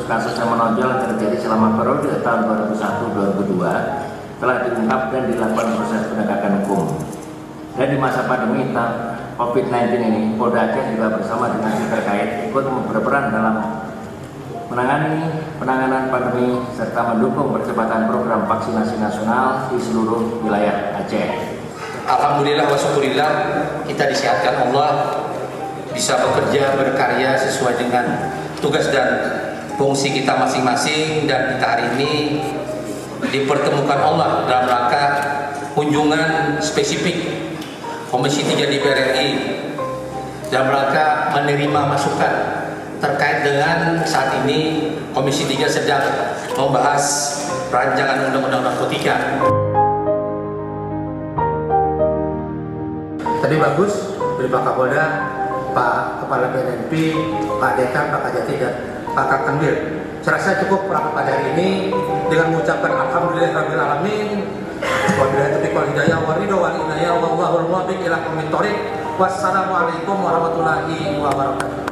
kasus-kasus yang menonjol yang terjadi selama periode tahun 2001-2002 telah diungkap dan dilakukan proses penegakan hukum. Dan di masa pandemi COVID-19 ini, Polda Aceh juga bersama dinas terkait ikut berperan dalam penanganan pandemi serta mendukung percepatan program vaksinasi nasional di seluruh wilayah Aceh. Alhamdulillah wa syukurillah, kita disehatkan Allah, bisa bekerja, berkarya sesuai dengan tugas dan fungsi kita masing-masing, dan kita hari ini dipertemukan Allah dalam rangka kunjungan spesifik Komisi 3 DPR RI dalam rangka menerima masukan terkait dengan saat ini Komisi 3 sedang membahas rancangan undang-undang narkotika. Tadi bagus dari Pak Kapolda, Pak Kepala BNNP, Pak Dekan, Pak Kajati, dan Pak Kakangdir. Saya rasa cukup pada hari ini dengan mengucapkan Alhamdulillahirabbil alamin. Wabillahi taufiq wal hidayah wa ridha wal inayah wallahul muwaffiq ila aqwamit thoriq. Wassalamualaikum warahmatullahi wabarakatuh.